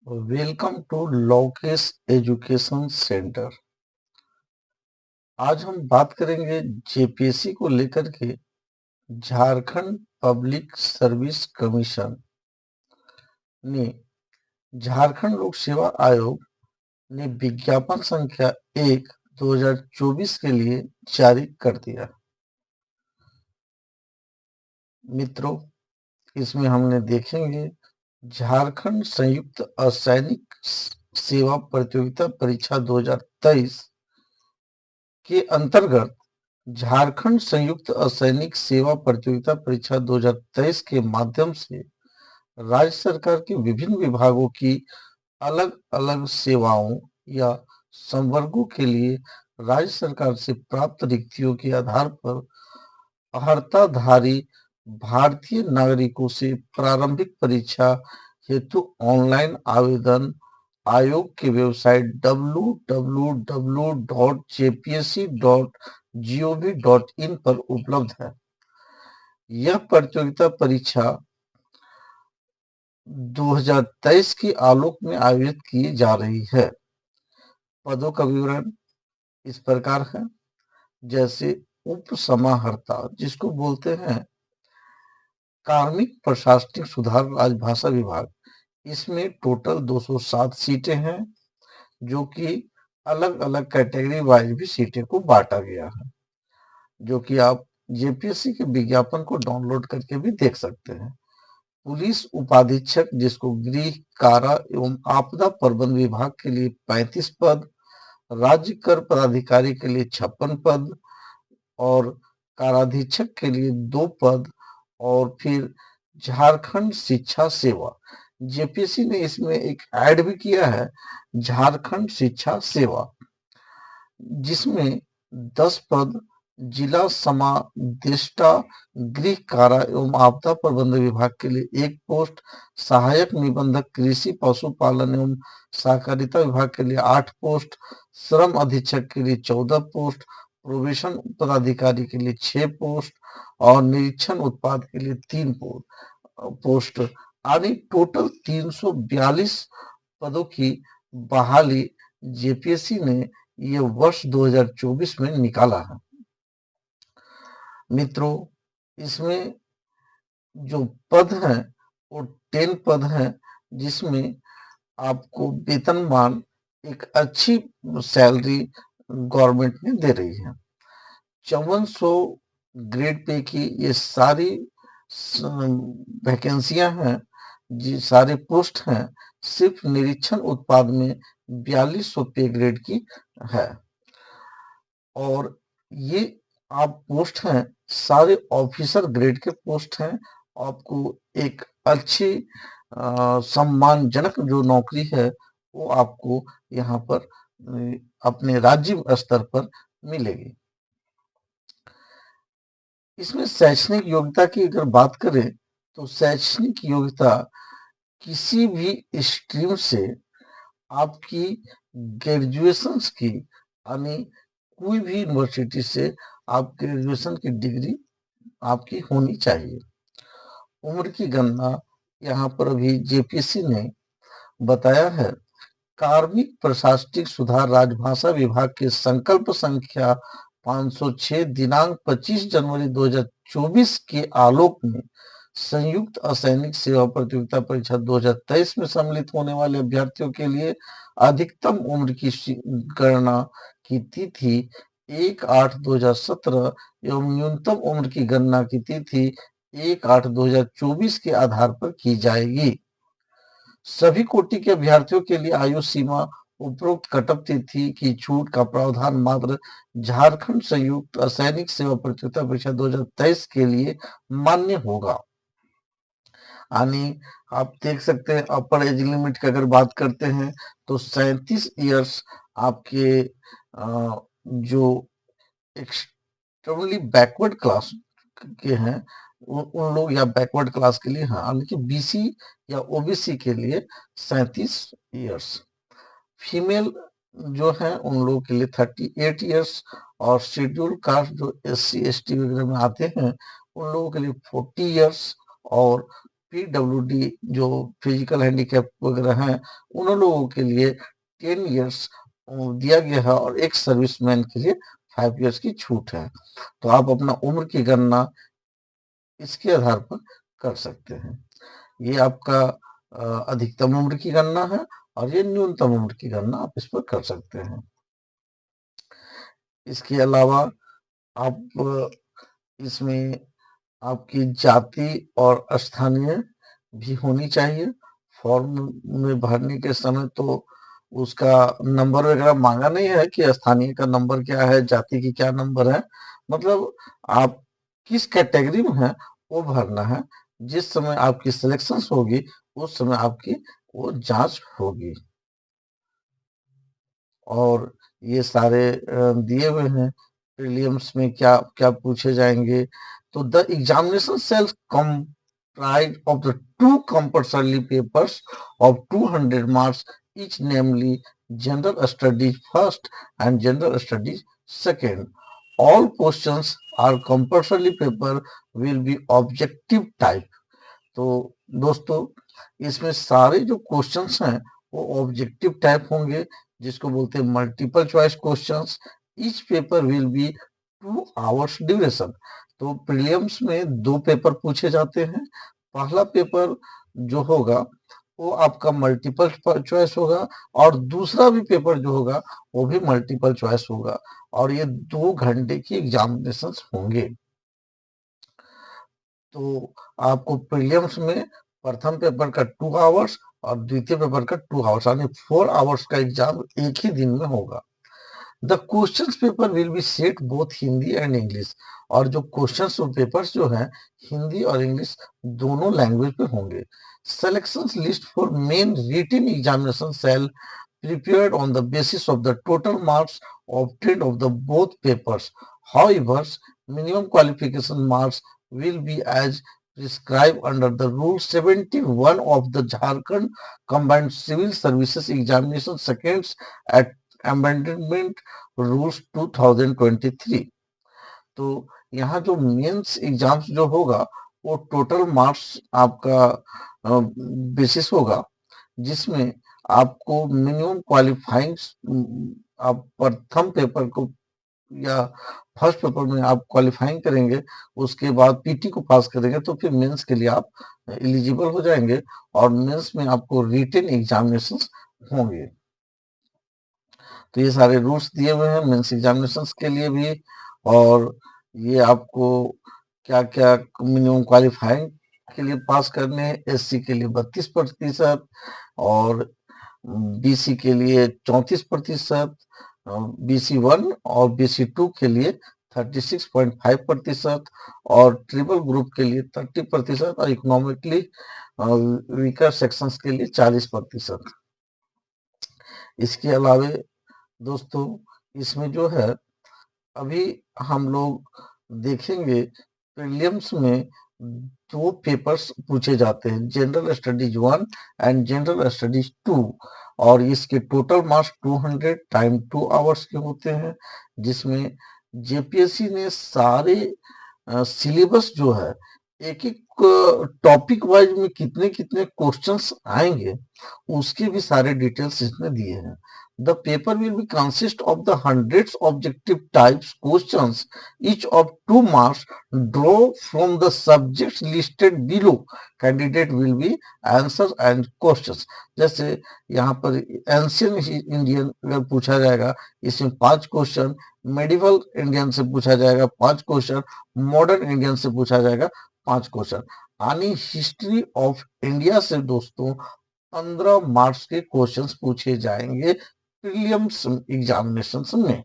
Welcome to Lokesh education centre. आज हम बात करेंगे जेपीएससी को लेकर के। झारखंड पब्लिक सर्विस कमीशन ने झारखंड लोक सेवा आयोग ने विज्ञापन संख्या 1/2024 के लिए जारी कर दिया। मित्रों, इसमें हमने देखेंगे झारखंड संयुक्त असैनिक सेवा प्रतियोगिता परीक्षा 2023 के अंतर्गत झारखंड संयुक्त असैनिक सेवा प्रतियोगिता परीक्षा 2023 के माध्यम से राज्य सरकार के विभिन्न विभागों की अलग-अलग सेवाओं या संवर्गों के लिए राज्य सरकार से प्राप्त रिक्तियों के आधार पर अर्हताधारी भारतीय नागरिकों से प्रारंभिक परीक्षा हेतु ऑनलाइन आवेदन आयोग की वेबसाइट www.jpsc.gov.in पर उपलब्ध है। यह प्रतियोगिता परीक्षा 2023 के आलोक में आयोजित की जा रही है। पदों का विवरण इस प्रकार है, जैसे उप समाहर्ता, जिसको बोलते हैं कार्मिक प्रशासनिक सुधार राजभाषा विभाग। इसमें टोटल 207 सीटें हैं, जो कि अलग-अलग कैटेगरी वाइज भी सीटें को बांटा गया है, जो कि आप जेपीएससी के विज्ञापन को डाउनलोड करके भी देख सकते हैं। पुलिस उपाधीक्षक, जिसको गृह, कारा एवं आपदा प्रबंधन विभाग के लिए 35 पद, राज्य कर पदाधिकारी के लिए 56 पद और काराधीक्षक के लिए 2 पद, और फिर झारखंड शिक्षा सेवा, जेपीएससी ने इसमें एक ऐड भी किया है, झारखंड शिक्षा सेवा, जिसमें 10 पद जिला समादेष्टा गृह, कारा एवं आपदा प्रबंधन विभाग के लिए 1 पोस्ट, सहायक निबंधक कृषि पशुपालन एवं सहकारिता विभाग के लिए 8 पोस्ट, श्रम अधीक्षक के लिए 14 पोस्ट, प्रोबेशन पदाधिकारी के लिए 6 पोस्ट और निरीक्षण उत्पाद के लिए 3 पोस्ट यानी टोटल 342 पदों की बहाली जेपीएससी ने ये वर्ष 2024 में निकाला है। मित्रों, इसमें जो पद हैं वो 10 पद हैं, जिसमें आपको वेतनमान एक अच्छी सैलरी गवर्नमेंट ने दे रही है। 5400 ग्रेड पे की ये सारी वैकेंसियां हैं, जी सारे पोस्ट हैं। सिर्फ निरीक्षण उत्पाद में 4200 पे ग्रेड की है, और ये आप पोस्ट हैं सारे ऑफिसर ग्रेड के पोस्ट हैं। आपको एक अच्छी सम्मानजनक जो नौकरी है वो आपको यहाँ पर अपने राज्य स्तर पर मिलेगी। इसमें शैक्षणिक योग्यता की अगर बात करें तो शैक्षणिक योग्यता किसी भी स्ट्रीम से आपकी ग्रेजुएशन की, यानी कोई भी यूनिवर्सिटी से आप ग्रेजुएशन की डिग्री आपकी होनी चाहिए। उम्र की गणना यहाँ पर अभी जेपीएससी ने बताया है। कार्मिक प्रशासनिक सुधार राजभाषा विभाग के संकल्प संख्या 506 दिनांक 25 जनवरी 2024 के आलोक में संयुक्त असैनिक सेवा प्रतियोगिता परीक्षा 2023 में सम्मिलित होने वाले अभ्यर्थियों के लिए अधिकतम उम्र की गणना की तिथि 1/8/2017 एवं न्यूनतम उम्र की गणना की तिथि 1/8/2024 के आधार पर की जाएगी। सभी कोटि के अभ्यर्थियों के लिए आयु सीमा उपरोक्त कटअप तिथि की छूट का प्रावधान मात्र झारखंड संयुक्त असैनिक सेवा प्रतियोगिता परीक्षा 2023 के लिए मान्य होगा। यानी आप देख सकते हैं, अपर एज लिमिट की अगर बात करते हैं तो 37 ईयर्स आपके जो एक्सट्रीमली बैकवर्ड क्लास के हैं उन लोग या बैकवर्ड क्लास के लिए, हाँ, लेकिन बीसी या ओबीसी के लिए 37 ईयर्स। फीमेल जो है उन लोगों के लिए 38 ईयर्स, और शेड्यूल कास्ट जो एससी एसटी वगैरह में आते हैं उन लोगों के लिए 40 ईयर्स, और पीडब्ल्यूडी जो फिजिकल हैंडीकैप वगैरह हैं, उन लोगों के लिए 10 इयर्स दिया गया है और एक सर्विसमैन के लिए 5 इयर्स की छूट है। तो आप अपना उम्र की गणना इसके आधार पर कर सकते हैं। ये आपका अधिकतम उम्र की गणना है और ये न्यूनतम उम्र की गणना आप इस पर कर सकते हैं। इसके अलावा आप इसमें आपकी जाति और स्थानीय भी होनी चाहिए। फॉर्म में भरने के समय तो उसका नंबर वगैरह मांगा नहीं है कि स्थानीय का नंबर क्या है, जाति की क्या नंबर है, मतलब आप किस कैटेगरी में है वो भरना है। जिस समय आपकी सिलेक्शन होगी उस समय आपकी वो जांच होगी। और ये सारे दिए हुए हैं प्रीलिम्स में क्या क्या पूछे जाएंगे। तो the examination cell comprised of the two compulsory papers of 200 marks each, namely general studies first and general studies second. All questions are compulsory paper will be objective type. तो दोस्तों इसमें सारे जो क्वेश्चंस हैं वो ऑब्जेक्टिव टाइप होंगे, जिसको बोलते हैं multiple choice questions. Each paper will be 2 hours duration. तो प्रीलिम्स में 2 पेपर पूछे जाते हैं। पहला पेपर जो होगा वो आपका मल्टीपल चॉइस होगा और दूसरा भी पेपर जो होगा वो भी मल्टीपल चॉइस होगा और ये 2 घंटे की एग्जामिनेशन होंगे। तो आपको प्रीलिम्स में प्रथम पेपर का 2 आवर्स और द्वितीय पेपर का 2 आवर्स यानी 4 आवर्स का एग्जाम एक ही दिन में होगा। The questions paper will be set both Hindi and English. और जो क्वेश्चंस और पेपर्स जो हैं हिंदी और इंग्लिश दोनों लैंग्वेज पे होंगे। Selection list for main written examination cell prepared on the basis of the total marks obtained of the both papers. However, minimum qualification marks will be as prescribed under the Rule 71 of the Jharkhand Combined Civil Services Examination Seconds at Amendment Rules 2023। तो यहाँ जो mains exams जो होगा वो total marks आपका basis होगा, जिसमें आपको मिनिमम क्वालिफाइंग आप प्रथम पेपर को या फर्स्ट पेपर में आप क्वालिफाइंग करेंगे, उसके बाद पीटी को पास करेंगे तो फिर मेंस के लिए आप एलिजिबल हो जाएंगे और मेंस में आपको रिटन एग्जामिनेशन होंगे। तो ये सारे रूल्स दिए हुए हैं मेंस एग्जामिनेशन के लिए भी। और ये आपको क्या क्या मिनिमम क्वालिफाइंग के लिए पास करने हैं। एससी के लिए 32% और बीसी के लिए 34%, BC1 और BC2 के लिए 36.5% और ट्रिपल ग्रुप के लिए 30% और इकोनॉमिकली वीकर सेक्शंस के लिए 40%। इसके अलावे दोस्तों इसमें जो है अभी हम लोग देखेंगे प्रीलिम्स में 2 पेपर्स पूछे जाते हैं, general studies 1 and general studies 2 और इसके टोटल मार्क्स 200 टाइम 2 आवर्स के होते हैं, जिसमें जेपीएससी ने सारे सिलेबस जो है एक एक टॉपिक वाइज में कितने कितने क्वेश्चंस आएंगे उसके भी सारे डिटेल्स इसमें दिए हैं। The paper will be consist of the hundreds objective types questions, each of 2 marks, draw from the subjects listed below. Candidate will be answers and questions. जैसे यहाँ पर एंशियंट इंडियन अगर पूछा जाएगा इसमें 5 क्वेश्चन, मेडिवल इंडियन से पूछा जाएगा 5 क्वेश्चन, मॉडर्न इंडियन से पूछा जाएगा 5 क्वेश्चन। यानी हिस्ट्री ऑफ इंडिया से दोस्तों 15 मार्क्स के क्वेश्चंस पूछे जाएंगे प्रीलिम्स एग्जामिनेशन में।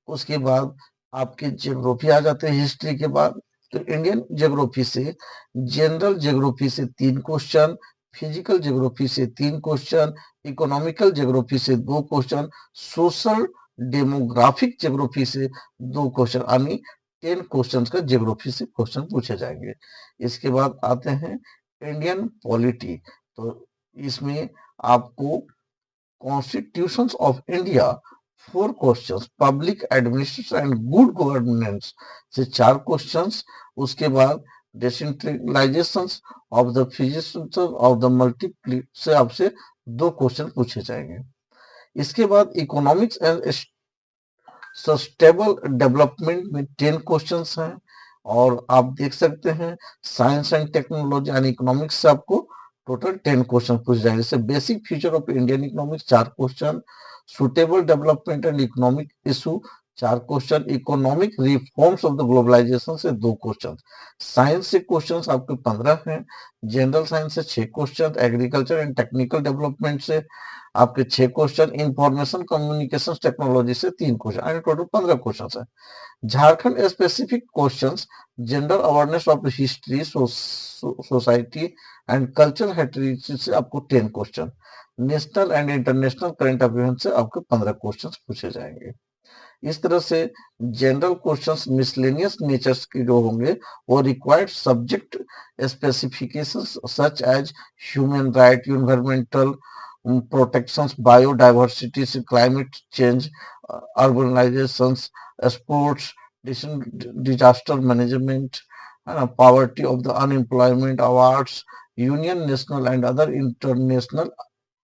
उसके बाद आपके ज्योग्राफी आ जाते हैं हिस्ट्री के बाद। तो इंडियन ज्योग्राफी से, जनरल ज्योग्राफी से 3 क्वेश्चन, फिजिकल ज्योग्राफी से 3 क्वेश्चन, इकोनॉमिकल ज्योग्राफी से 2 क्वेश्चन, सोशल डेमोग्राफिक ज्योग्राफी से 2 क्वेश्चन, यानी 10 क्वेश्चन का ज्योग्राफी से क्वेश्चन पूछे जाएंगे। इसके बाद आते हैं इंडियन पॉलिटी। तो इसमें आपको constitutions of India 4 questions, public administration and good governance से 4 क्वेश्चंस, उसके बाद decentralisation of the physics of the multiply से आपसे 2 क्वेश्चन पूछे जाएंगे। इसके बाद इकोनॉमिक्स एंड सस्टेनेबल डेवलपमेंट में 10 क्वेश्चंस हैं। और आप देख सकते हैं science and technology and economics से आपको टोटल 10 क्वेश्चन पूछ जाएंगे। जैसे basic feature of Indian economics 4 question, suitable development and economic issue 4 question, economic reforms of the globalisation से 2 क्वेश्चन, साइंस से क्वेश्चन आपके 15 हैं, जनरल साइंस से 6 question, agriculture and technical development से आपके 6 क्वेश्चन, इंफॉर्मेशन कम्युनिकेशन टेक्नोलॉजी से 3 question, यानी total 15 question है। Jharkhand specific questions, general awareness of history, society and cultural heritage से आपको 10 question, national and international current affairs से आपके 15 क्वेश्चन पूछे जाएंगे। इस तरह से जनरल क्वेश्चंस मिसलेनियस नेचर्स के जो होंगे वो required subject specifications such as human right, environmental protections, biodiversity, climate change, urbanizations, sports, disaster management, poverty of the unemployment, awards, union, national and other international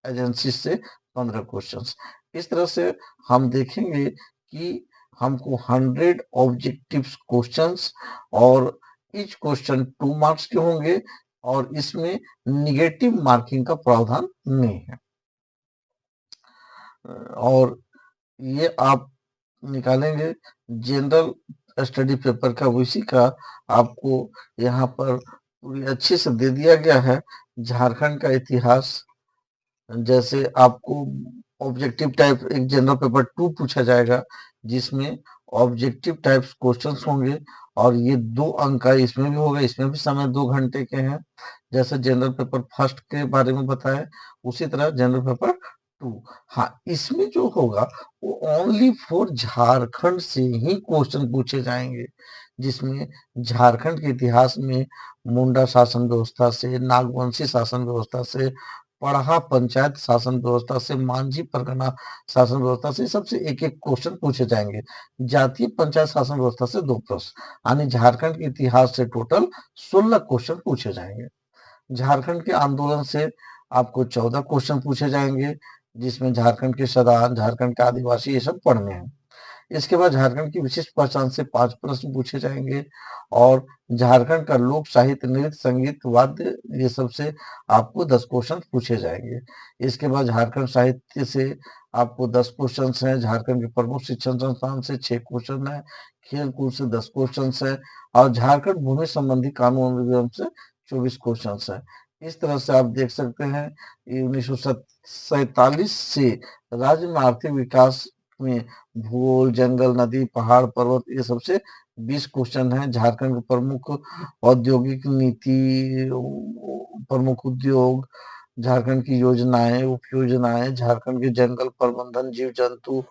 agency से 15 questions. इस तरह से हम देखेंगे कि हमको 100 ऑब्जेक्टिव क्वेश्चंस और ईच क्वेश्चन 2 मार्क्स के होंगे और इसमें निगेटिव मार्किंग का प्रावधान नहीं है। और ये आप निकालेंगे जनरल स्टडी पेपर का, उसी का आपको यहाँ पर पूरी अच्छे से दे दिया गया है। झारखंड का इतिहास, जैसे आपको ऑब्जेक्टिव टाइप एक जनरल पेपर 2 पूछा जाएगा जिसमें ऑब्जेक्टिव टाइप क्वेश्चंस होंगे और ये 2 अंक का इसमें भी होगा, इसमें भी समय 2 घंटे के हैं। जैसे जनरल पेपर फर्स्ट के बारे में बताया उसी तरह जनरल पेपर 2। हाँ, इसमें जो होगा वो ओनली फॉर झारखंड से ही क्वेश्चन पूछे जाएंगे, जिसमें झारखंड के इतिहास में मुंडा शासन व्यवस्था से, नागवंशी शासन व्यवस्था से, पढ़ा पंचायत शासन व्यवस्था से, मांझी परगना शासन व्यवस्था से, सबसे एक एक क्वेश्चन पूछे जाएंगे। जातीय पंचायत शासन व्यवस्था से 2 प्रश्न, यानी झारखंड के इतिहास से टोटल 16 क्वेश्चन पूछे जाएंगे। झारखंड के आंदोलन से आपको 14 क्वेश्चन पूछे जाएंगे, जिसमें झारखंड के सदान, झारखंड के आदिवासी, ये सब पढ़ने हैं। इसके बाद झारखंड की विशिष्ट पहचान से 5 प्रश्न पूछे जाएंगे और झारखंड का लोक साहित्य, नृत्य, संगीत, वाद्य, ये सब से आपको 10 क्वेश्चन पूछे जाएंगे। इसके बाद झारखंड साहित्य से आपको 10 क्वेश्चन हैं, झारखंड के प्रमुख शिक्षण संस्थान से 6 क्वेश्चन है, खेल कूद से 10 क्वेश्चन है और झारखंड भूमि संबंधी कानून अधिनियम से 24 क्वेश्चन है। इस तरह से आप देख सकते हैं 1947 से राज्य में आर्थिक विकास में भूगोल, जंगल, नदी, पहाड़, पर्वत, ये सबसे 20 क्वेश्चन है। झारखंड के प्रमुख औद्योगिक नीति, प्रमुख उद्योग, झारखंड की योजनाएं, उप योजनाएं, झारखंड के जंगल प्रबंधन, जीव जंतु,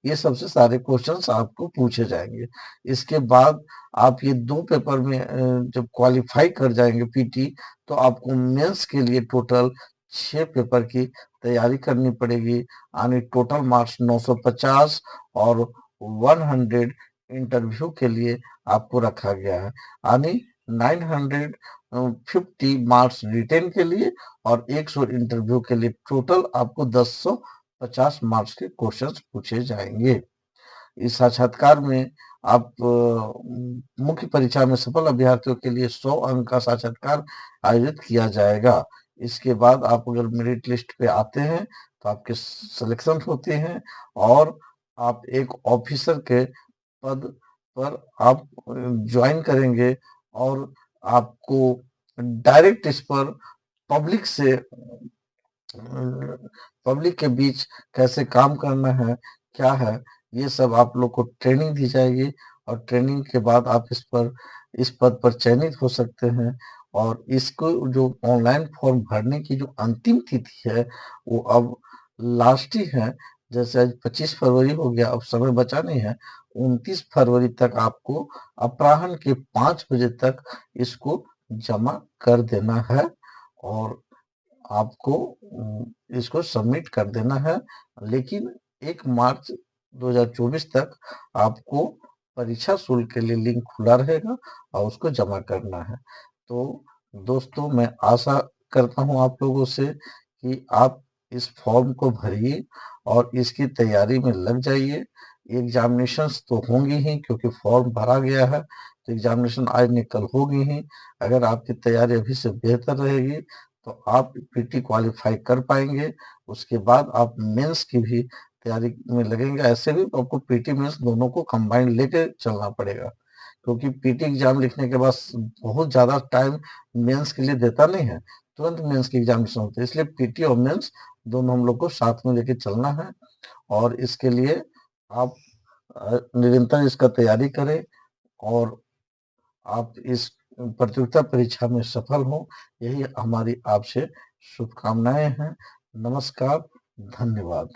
ये सबसे सारे क्वेश्चंस आपको पूछे जाएंगे। इसके बाद आप ये 2 पेपर में जब क्वालिफाई कर जाएंगे पीटी, तो आपको मेंस के लिए टोटल 6 पेपर की तैयारी करनी पड़ेगी, यानी टोटल मार्क्स 950 और 100 इंटरव्यू के लिए आपको रखा गया है, यानी 950 मार्क्स रिटेन के लिए और 100 इंटरव्यू के लिए, टोटल आपको 1050 मार्क्स के क्वेश्चंस पूछे जाएंगे। इस साक्षात्कार में आप मुख्य परीक्षा में सफल अभ्यर्थियों के लिए 100 अंक का साक्षात्कार आयोजित किया जाएगा। इसके बाद आप अगर मेरिट लिस्ट पे आते हैं तो आपके सिलेक्शन होते हैं और आप एक ऑफिसर के पद पर आप ज्वाइन करेंगे और आपको डायरेक्ट इस पर पब्लिक से पब्लिक के बीच कैसे काम करना है, क्या है, ये सब आप लोग को ट्रेनिंग दी जाएगी और ट्रेनिंग के बाद आप इस पद पर चयनित हो सकते हैं। और इसको जो ऑनलाइन फॉर्म भरने की जो अंतिम तिथि है वो अब लास्ट ही है। जैसे आज 25 फरवरी हो गया, अब समय बचा नहीं है, 29 फरवरी तक आपको अपराह्न के 5 बजे तक इसको जमा कर देना है और आपको इसको सबमिट कर देना है। लेकिन 1 मार्च 2024 तक आपको परीक्षा शुल्क के लिए लिंक खुला रहेगा और उसको जमा करना है। तो दोस्तों, मैं आशा करता हूँ आप लोगों से कि आप इस फॉर्म को भरिए और इसकी तैयारी में लग जाइए। एग्जामिनेशंस तो होंगी ही, क्योंकि फॉर्म भरा गया है तो एग्जामिनेशन आज निकल होगी ही। अगर आपकी तैयारी अभी से बेहतर रहेगी तो आप पीटी क्वालिफाई कर पाएंगे। उसके बाद आप मेंस की भी तैयारी में लगेंगे। ऐसे भी आपको पीटी मेंस दोनों को कंबाइंड लेके चलना पड़ेगा, क्योंकि पीटी एग्जाम लिखने के बाद बहुत ज्यादा टाइम मेंस के लिए देता नहीं है, तुरंत मेंस की एग्जामिनेशन होती है। इसलिए पीटी और मेंस दोनों हम लोग को साथ में लेके चलना है। और इसके लिए आप निरंतर इसका तैयारी करें और आप इस प्रतियोगिता परीक्षा में सफल हो, यही हमारी आपसे शुभकामनाएं हैं। नमस्कार, धन्यवाद।